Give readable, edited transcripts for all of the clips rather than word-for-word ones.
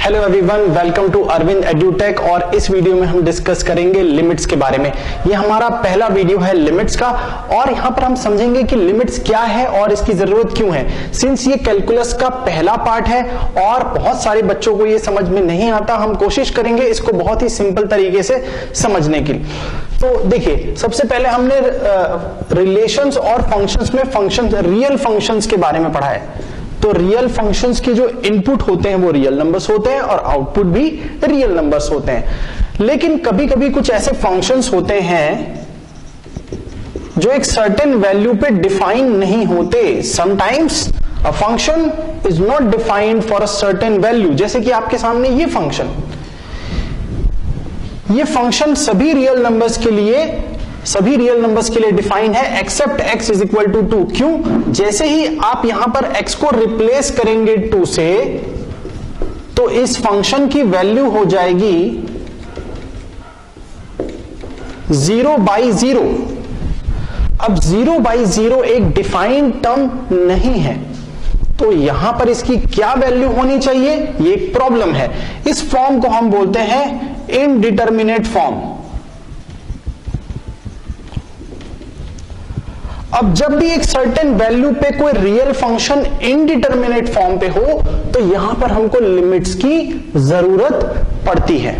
Hello everyone, welcome to Arvind Edutech. और इस video में हम डिस्कस करेंगे लिमिट्स के बारे में। ये हमारा पहला वीडियो है लिमिट्स का, और यहाँ पर हम समझेंगे कि लिमिट्स क्या है और इसकी जरूरत क्यों है। सिंस ये कैलकुलस का पहला पार्ट है और बहुत सारे बच्चों को ये समझ में नहीं आता, हम कोशिश करेंगे इसको बहुत ही सिंपल तरीके से समझने की। तो देखिए, सबसे पहले हमने रिलेशंस और फंक्शंस में रियल फंक्शंस के बारे में पढ़ा है। तो रियल फंक्शंस के जो इनपुट होते हैं वो रियल नंबर्स होते हैं और आउटपुट भी रियल नंबर्स होते हैं। लेकिन कभी कभी कुछ ऐसे फंक्शंस होते हैं जो एक सर्टेन वैल्यू पे डिफाइन नहीं होते। Sometimes a function is not defined for a certain value. जैसे कि आपके सामने ये फंक्शन सभी रियल नंबर्स के लिए डिफाइन है except x is equal to 2। क्यों? जैसे ही आप यहां पर x को रिप्लेस करेंगे 2 से, तो इस फंक्शन की वैल्यू हो जाएगी 0/0। अब 0/0 एक डिफाइंड टर्म नहीं है, तो यहां पर इसकी क्या वैल्यू होनी चाहिए, ये एक प्रॉब्लम है। इस फॉर्म को हम बोलते हैं इनडिटरमिनेट फॉर्म। अब जब भी एक सर्टेन वैल्यू पे कोई रियल फंक्शन इनडिटरमिनेट फॉर्म पे हो, तो यहां पर हमको लिमिट्स की जरूरत पड़ती है।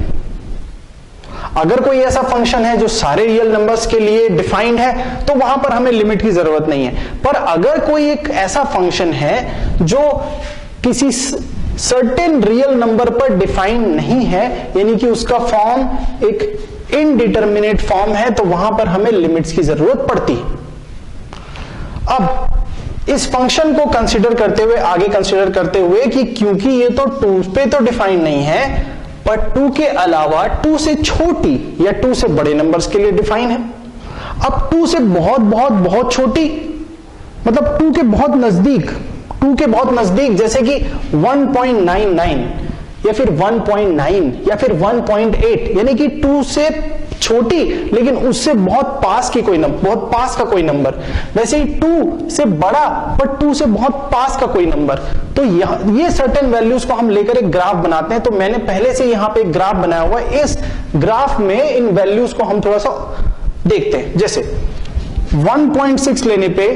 अगर कोई ऐसा फंक्शन है जो सारे रियल नंबर्स के लिए डिफाइंड है, तो वहां पर हमें लिमिट की जरूरत नहीं है। पर अगर कोई एक ऐसा फंक्शन है जो किसी सर्टेन रियल नंबर पर डिफाइंड नहीं है, यानी कि उसका फॉर्म एक इनडिटरमिनेट फॉर्म है, तो वहां पर हमें लिमिट्स की जरूरत पड़ती है। अब इस फंक्शन को आगे कंसीडर करते हुए कि क्योंकि ये तो 2 पे तो डिफाइन नहीं है, पर 2 के अलावा 2 से छोटी या 2 से बड़े नंबर्स के लिए डिफाइन है। अब 2 से बहुत छोटी मतलब 2 के बहुत नजदीक, जैसे कि 1.99 या फिर 1.9 या फिर 1.8, यानी कि 2 से छोटी लेकिन उससे बहुत पास का कोई नंबर। वैसे ही 2 से बड़ा पर 2 से बहुत पास का कोई नंबर। तो ये सर्टेन वैल्यूज को हम लेकर एक ग्राफ बनाते हैं। तो मैंने पहले से यहां पे एक ग्राफ बनाया हुआ है। इस ग्राफ में इन वैल्यूज को हम थोड़ा सा देखते हैं। जैसे 1.6 लेने पे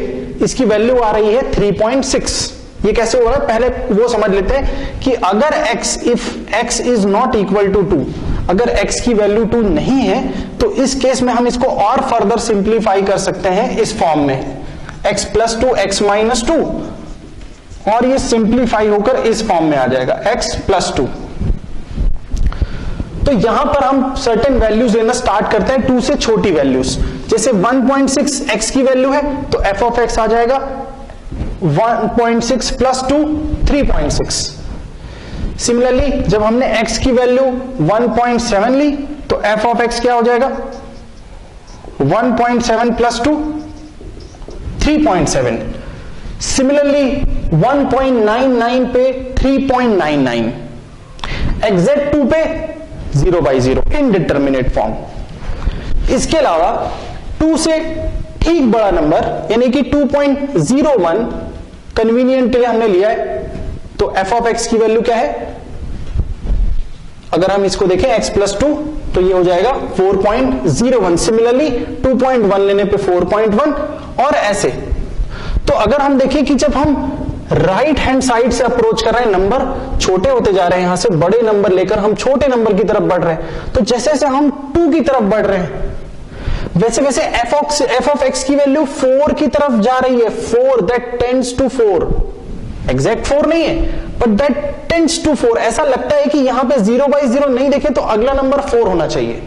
इसकी वैल्यू आ रही है 3.6। ये कैसे हो रहा है, पहले वो समझ लेते हैं कि अगर if x is not equal to 2, अगर x की वैल्यू 2 नहीं है, तो इस केस में हम इसको और फर्दर सिंप्लीफाई कर सकते हैं इस फॉर्म में x + 2 x - 2, और ये सिंप्लीफाई होकर इस फॉर्म में आ जाएगा x + 2। तो यहां पर हम सर्टेन वैल्यूज लेना स्टार्ट करते हैं 2 से छोटी वैल्यूज। जैसे 1.6 x की वैल्यू है, तो f ऑफ x आ जाएगा 1.6 + 2 3.6। सिमिलरली जब हमने x की वैल्यू 1.7 ली, तो f ऑफ x क्या हो जाएगा 1.7 + 2 3.7। सिमिलरली 1.99 पे 3.99, एग्जैक्ट 2 पे 0/0 इनडिटरमिनेट फॉर्म। इसके अलावा 2 से ठीक बड़ा नंबर यानी कि 2.01 कन्वीनियंट के लिए हमने लिया है, तो f ऑफ x की वैल्यू क्या है, अगर हम इसको देखें x + 2, तो ये हो जाएगा 4.01। सिमिलरली 2.1 लेने पे 4.1, और ऐसे। तो अगर हम देखें कि जब हम राइट हैंड साइड से अप्रोच कर रहे हैं, नंबर छोटे होते जा रहे हैं, यहां से बड़े नंबर लेकर हम छोटे नंबर की तरफ बढ़ रहे हैं, तो जैसे जैसे हम 2 की तरफ बढ़ रहे हैं, वैसे वैसे f ऑफ x की वैल्यू 4 की तरफ जा रही है। 4 दैट टेंड्स टू 4, एग्जैक्ट 4 नहीं है, बट दैट टेंड्स टू 4। ऐसा लगता है कि यहां पे 0/0 नहीं देखे तो अगला नंबर 4 होना चाहिए।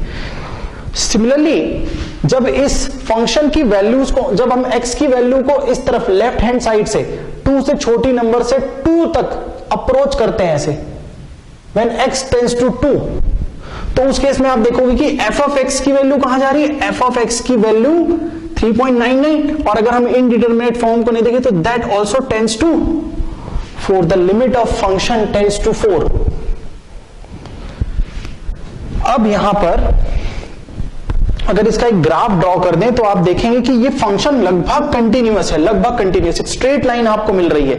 सिमिलरली जब इस फंक्शन की वैल्यूज को, जब हम x की वैल्यू को इस तरफ लेफ्ट हैंड साइड से 2 से छोटी नंबर से 2 तक अप्रोच करते हैं, ऐसे व्हेन x टेंड्स टू 2, तो उस केस में आप देखोगे कि f ऑफ x की वैल्यू कहां जा रही है, f ऑफ x की वैल्यू 3.99, और अगर हम इनडिटरमिनेट फॉर्म को नहीं देखें तो that also tends to 4, the limit of function tends to 4। अब यहां पर अगर इसका एक ग्राफ ड्रॉ कर दें, तो आप देखेंगे कि ये फंक्शन लगभग कंटिन्यूअस है, एक स्ट्रेट लाइन आपको मिल रही है।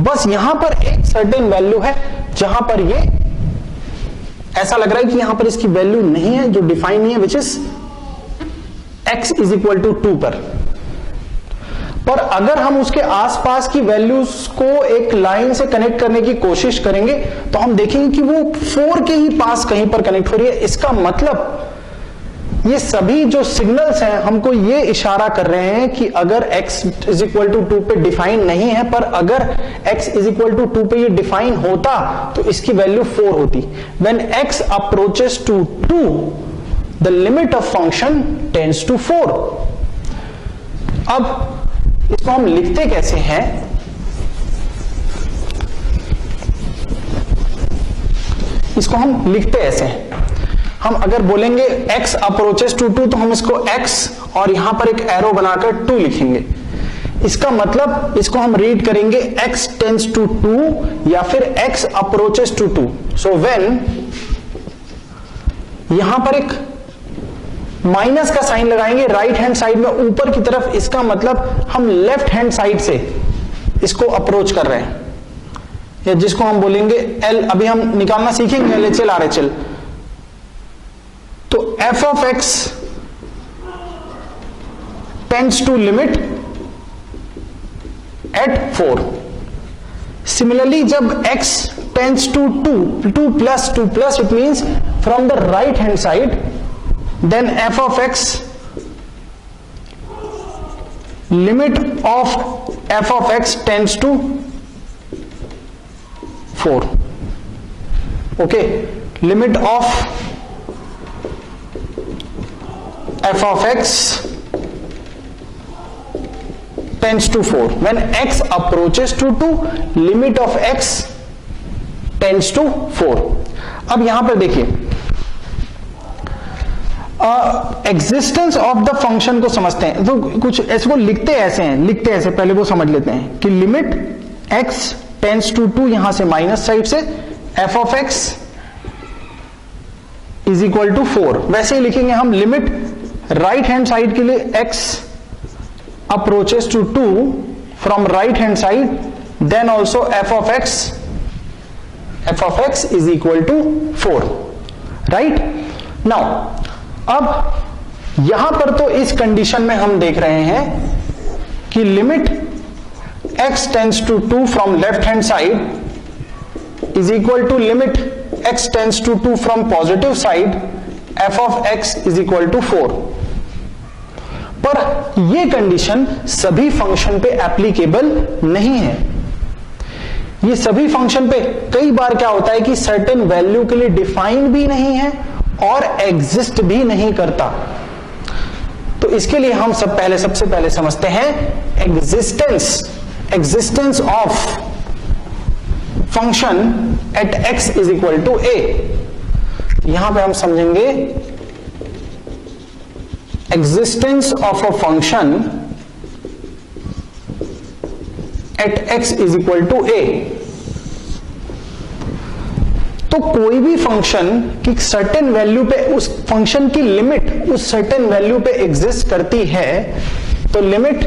बस यहां पर एक सर्टेन वैल्यू है जहां पर ये ऐसा लग रहा है कि यहां पर इसकी वैल्यू नहीं है, जो डिफाइन नहीं है, which is x is equal to 2 पर अगर हम उसके आसपास की वैल्यूज को एक लाइन से कनेक्ट करने की कोशिश करेंगे तो हम देखेंगे कि वो 4 के ही पास कहीं पर कनेक्ट हो रही है। इसका मतलब ये सभी जो सिग्नल्स हैं हमको ये इशारा कर रहे हैं कि अगर x इज इक्वल टू 2 पे डिफाइन नहीं है, पर अगर x इज इक्वल टू 2 पे ये डिफाइन होता तो इसकी वैल्यू 4 होती। When x approaches to 2 the limit of function tends to 4। अब इसको हम लिखते कैसे हैं? इसको हम लिखते ऐसे हैं, हम अगर बोलेंगे x अप्रोचेस टू 2 तो हम इसको x और यहां पर एक एरो बनाकर 2 लिखेंगे। इसका मतलब इसको हम रीड करेंगे x टेंड्स टू 2 या फिर x approaches to 2। So when यहां पर एक माइनस का साइन लगाएंगे राइट हैंड साइड में ऊपर की तरफ, इसका मतलब हम लेफ्ट हैंड साइड से इसको अप्रोच कर रहे हैं, या जिसको हम बोलेंगे L। अभी हम निकालना सीखेंगे LHL RHL। तो f of x tends to limit at 4। Similarly जब x tends to 2 plus it means from the right hand side, then f of x limit of f of x tends to 4. okay, limit of f of x tends to 4 when x approaches to 2, limit of x tends to 4। अब यहां पर देखिए existence of the function को समझते हैं, तो कुछ ऐसे को लिखते ऐसे पहले वो समझ लेते हैं कि लिमिट x टेंड्स टू 2, यहां से माइनस साइड से f of x is equal to 4। वैसे ही लिखेंगे हम लिमिट राइट हैंड साइड के लिए x approaches to 2 from right hand side, then also f of x is equal to 4। Right now अब यहां पर तो इस कंडीशन में हम देख रहे हैं कि limit x tends to 2 from left hand side is equal to limit x tends to 2 from positive side, f of x is equal to 4। पर यह कंडीशन सभी फंक्शन पे एप्लीकेबल नहीं है। ये सभी फंक्शन पे कई बार क्या होता है कि सर्टेन वैल्यू के लिए डिफाइन भी नहीं है और एग्जिस्ट भी नहीं करता। तो इसके लिए हम सबसे पहले समझते हैं existence of function at x is equal to a। यहां पे हम समझेंगे existence of a function at x is equal to a। तो कोई भी फंक्शन की सर्टेन वैल्यू पे, उस फंक्शन की लिमिट उस सर्टेन वैल्यू पे एग्जिस्ट करती है, तो लिमिट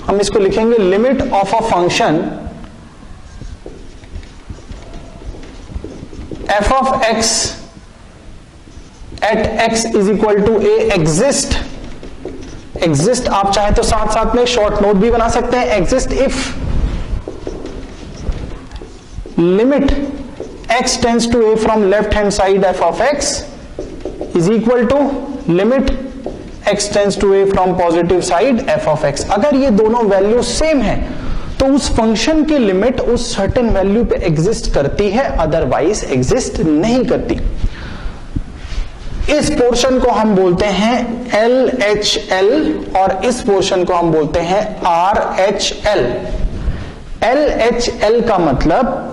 हम इसको लिखेंगे limit of a function f of x at x is equal to a exist आप चाहे तो साथ में शॉर्ट नोट भी बना सकते हैं। Exist if limit x tends to a from left hand side f of x is equal to limit x tends to a from positive side f of x। अगर ये दोनों वैल्यू सेम है तो उस फंक्शन की limit उस certain value पे exist करती है, अदरवाइज एग्जिस्ट नहीं करती। इस पोर्शन को हम बोलते हैं LHL और इस पोर्शन को हम बोलते हैं RHL। LHL का मतलब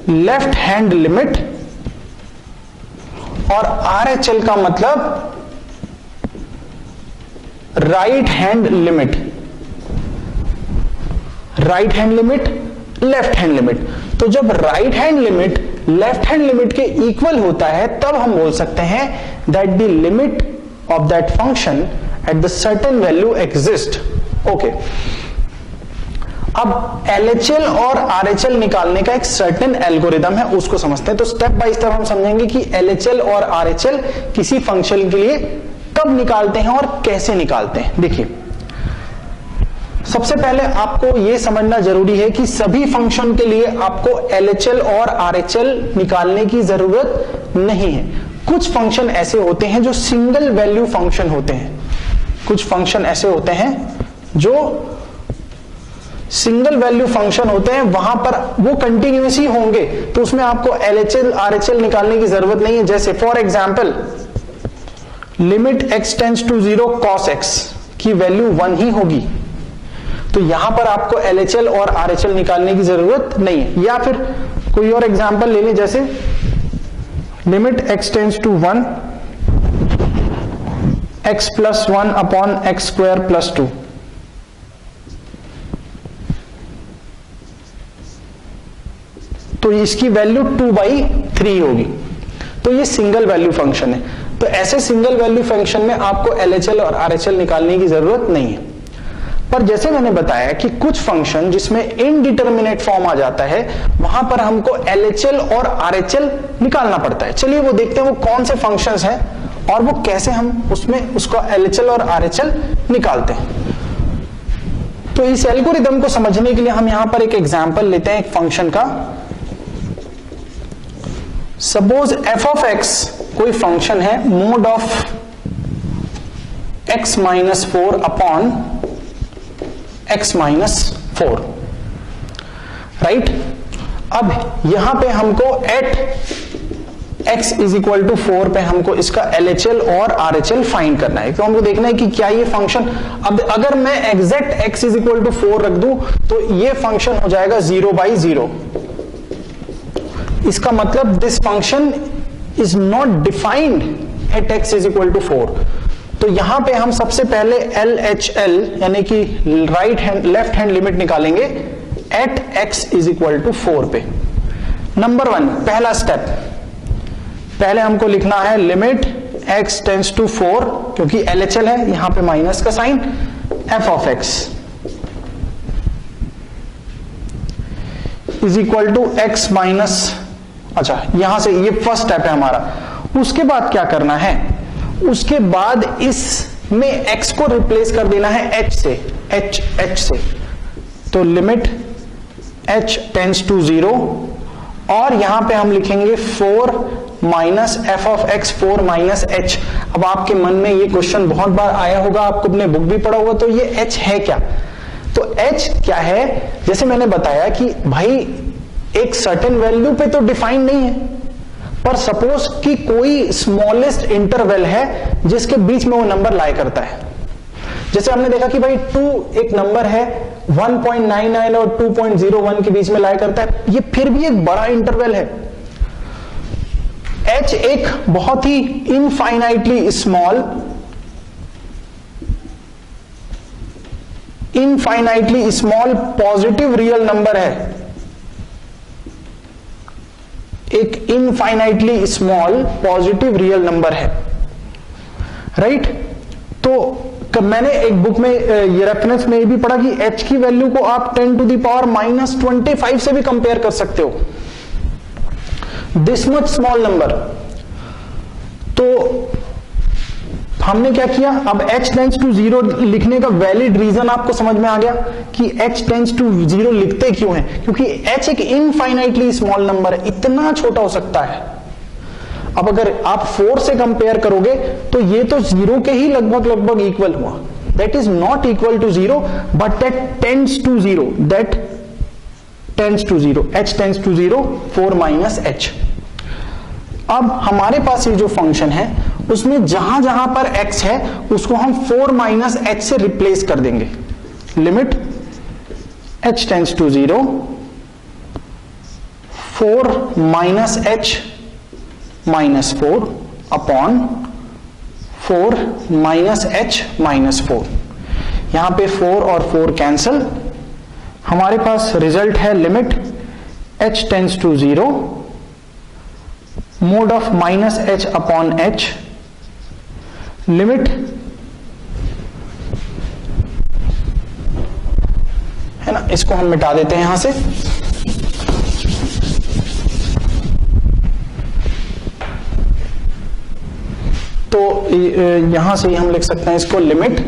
लेफ्ट हैंड लिमिट और RHL का मतलब right hand limit. Right hand limit, left hand limit. तो जब right hand limit left hand limit के इक्वल होता है तब हम बोल सकते हैं that the limit of that function at the certain value exist. Okay, अब LHL और RHL निकालने का एक सर्टेन एल्गोरिदम है, उसको समझते हैं। तो स्टेप बाय स्टेप हम समझेंगे कि LHL और RHL किसी फंक्शन के लिए कब निकालते हैं और कैसे निकालते हैं। देखिए, सबसे पहले आपको यह समझना जरूरी है कि सभी फंक्शन के लिए आपको LHL और RHL निकालने की जरूरत नहीं है। कुछ फंक्शन ऐसे होते हैं जो सिंगल वैल्यू फंक्शन होते हैं, कुछ फंक्शन ऐसे होते हैं जो सिंगल वैल्यू फंक्शन होते हैं, वहां पर वो कंटिन्यूस ही होंगे, तो उसमें आपको LHL RHL निकालने की जरूरत नहीं है। जैसे for example limit x tends to 0 cos x की वैल्यू 1 ही होगी, तो यहां पर आपको LHL और RHL निकालने की जरूरत नहीं है। या फिर कोई और एग्जाम्पल ले लें, जैसे limit x tends to 1 x plus 1 upon x square plus 2, तो इसकी वैल्यू 2/3 होगी, तो ये सिंगल वैल्यू फंक्शन है। तो ऐसे सिंगल वैल्यू फंक्शन में आपको LHL और RHL निकालने की जरूरत नहीं है। पर जैसे मैंने बताया कि कुछ फंक्शन जिसमें इनडिटरमिनेट फॉर्म आ जाता है, वहां पर हमको LHL और RHL निकालना पड़ता है। चलिए वो देखते हैं वो कौन से फंक्शंस हैं और वो कैसे हम उसमें उसको LHL और RHL निकालते हैं। तो इस एल्गोरिदम को समझने के लिए हम यहां पर एक एग्जांपल लेते हैं एक फंक्शन का। सपोज f ऑफ x कोई फंक्शन है, mod of x minus 4 upon x minus 4, right. अब यहां पे हमको at x is equal to 4 पे हमको इसका LHL और RHL फाइंड करना है। तो हमको देखना है कि क्या ये फंक्शन, अब अगर मैं exact x is equal to 4 रख दूं तो ये फंक्शन हो जाएगा 0/0। इसका मतलब this function is not defined at x is equal to 4। तो यहां पे हम सबसे पहले LHL यानी कि लेफ्ट हैंड लिमिट निकालेंगे at x is equal to 4 पे। नंबर 1, पहला स्टेप, पहले हमको लिखना है लिमिट x टेंड्स टू 4, क्योंकि LHL है यहां पे माइनस का sign, f of x is equal to x minus, अच्छा यहां से ये फर्स्ट स्टेप है हमारा। उसके बाद क्या करना है, उसके बाद इसमें x को रिप्लेस कर देना है h से, h से। तो लिमिट h टेंड्स टू 0 और यहां पे हम लिखेंगे 4 minus f of x, 4 minus h। अब आपके मन में ये क्वेश्चन बहुत बार आया होगा, आपको अपने बुक भी पढ़ा होगा, तो ये h है क्या? तो h क्या है, जैसे मैंने बताया कि भाई एक सर्टेन वैल्यू पे तो डिफाइन नहीं है, पर सपोज कि कोई स्मॉलेस्ट इंटरवल है जिसके बीच में वो नंबर लाई करता है। जैसे हमने देखा कि भाई 2 एक नंबर है, 1.99 और 2.01 के बीच में लाई करता है, ये फिर भी एक बड़ा इंटरवल है। h एक बहुत ही infinitely small positive real number है, एक infinitely small positive real number है, राइट। तो मैंने एक बुक में ये रेफरेंस में ये भी पढ़ा कि h की वैल्यू को आप 10 टू द पावर माइनस 25 से भी कंपेयर कर सकते हो, दिस मच स्मॉल नंबर। तो हमने क्या किया, अब h टेंड्स टू 0 लिखने का वैलिड रीजन आपको समझ में आ गया कि h टेंड्स टू 0 लिखते क्यों हैं, क्योंकि h एक इनफाइनाइटली स्मॉल नंबर है, इतना छोटा हो सकता है। अब अगर आप 4 से कंपेयर करोगे तो ये तो 0 के ही लगभग इक्वल हुआ, that is not equal to 0 but that tends to 0, that tends to 0, h tends to 0, 4 minus h। अब हमारे पास ये जो फंक्शन है उसमें जहां जहां पर x है उसको हम 4 माइनस h से रिप्लेस कर देंगे। Limit h tends to 0, 4 minus h minus 4 upon 4 minus h minus 4। यहां पे 4 और 4 कैंसल, हमारे पास रिजल्ट है limit h tends to 0, mod of minus h upon h, limit है ना, इसको हम मिटा देते हैं यहां से। तो यहां से हम लिख सकते हैं इसको limit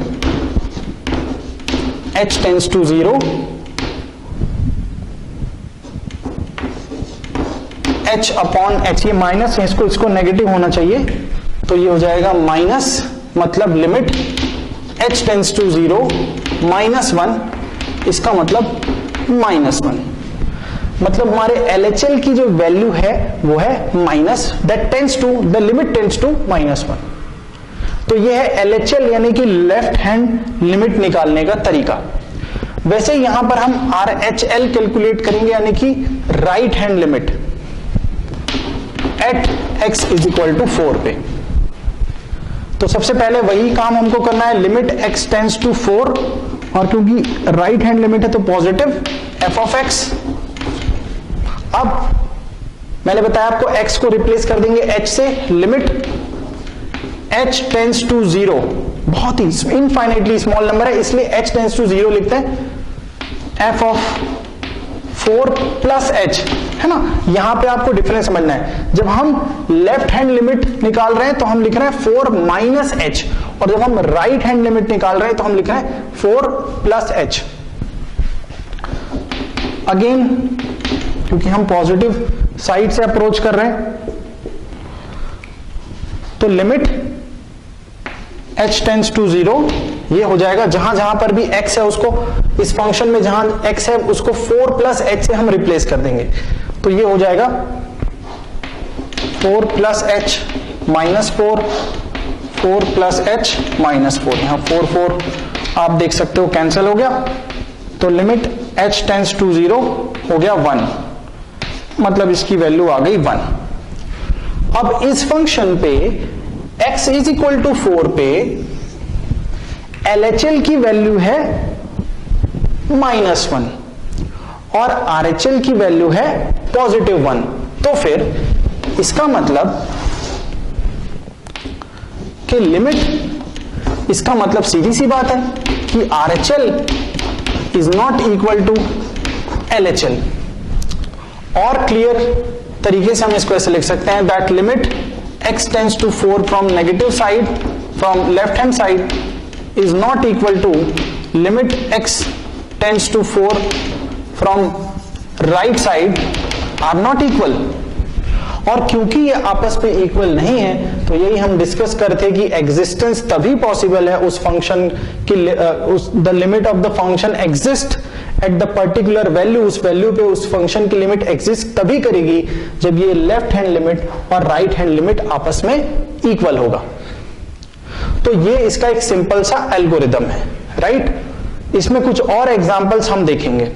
h tends to 0 h upon h, ये माइनस है, इसको नेगेटिव होना चाहिए, तो ये हो जाएगा माइनस, मतलब लिमिट h टेंड्स टू 0 -1, इसका मतलब -1, मतलब हमारे LHL की जो वैल्यू है वो है minus, that tends to, the limit tends to -1। तो ये है LHL यानी कि लेफ्ट हैंड लिमिट निकालने का तरीका। वैसे यहां पर हम RHL कैलकुलेट करेंगे यानी कि right hand limit at x is equal to 4 पे। तो सबसे पहले वही काम हमको करना है, लिमिट x टेंड्स टू 4, और क्योंकि राइट हैंड लिमिट है तो पॉजिटिव f ऑफ x। अब मैंने बताया आपको x को रिप्लेस कर देंगे h से, लिमिट h टेंड्स टू 0, बहुत ही इनफाइनाइटली स्मॉल नंबर है इसलिए h टेंड्स टू 0 लिखते हैं, f ऑफ 4 प्लस h, है ना। यहां पे आपको डिफरेंस समझना है, जब हम लेफ्ट हैंड लिमिट निकाल रहे हैं तो हम लिख रहे हैं 4 माइनस h, और जब हम राइट हैंड लिमिट निकाल रहे हैं तो हम लिख रहे हैं 4 प्लस h। अगेन क्योंकि हम पॉजिटिव साइड से अप्रोच कर रहे हैं तो लिमिट h टेंड्स टू 0, ये हो जाएगा, जहां जहां पर भी x है उसको, इस फंक्शन में जहां x है उसको 4 प्लस h से हम रिप्लेस कर देंगे, तो ये हो जाएगा 4 plus h minus 4, 4 plus h minus 4, यहां 4 आप देख सकते हो कैंसिल हो गया, तो लिमिट h टेंड्स टू 0 हो गया 1, मतलब इसकी वैल्यू आ गई 1। अब इस फंक्शन पे x इज इक्वल टू 4 पे LHL की वैल्यू है -1 और RHL की वैल्यू है +1, तो फिर इसका मतलब कि लिमिट, इसका मतलब सीधी सी बात है कि RHL is not equal to LHL, और क्लियर तरीके से हम इसको ऐसे लिख सकते हैं, that limit x tends to 4 from negative side, from left hand side is not equal to limit x tends to 4 from right side are not equal। और क्योंकि ये आपस में इक्वल नहीं है तो यही हम डिस्कस करते कि एग्जिस्टेंस तभी पॉसिबल है उस फंक्शन की, the limit of the function exist at the particular value, उस वैल्यू पे उस फंक्शन की लिमिट एग्जिस्ट तभी करेगी जब ये लेफ्ट हैंड लिमिट और राइट हैंड लिमिट आपस में इक्वल होगा। तो ये इसका एक सिंपल सा एल्गोरिदम है, राइट। इसमें कुछ और एग्जांपल्स हम देखेंगे।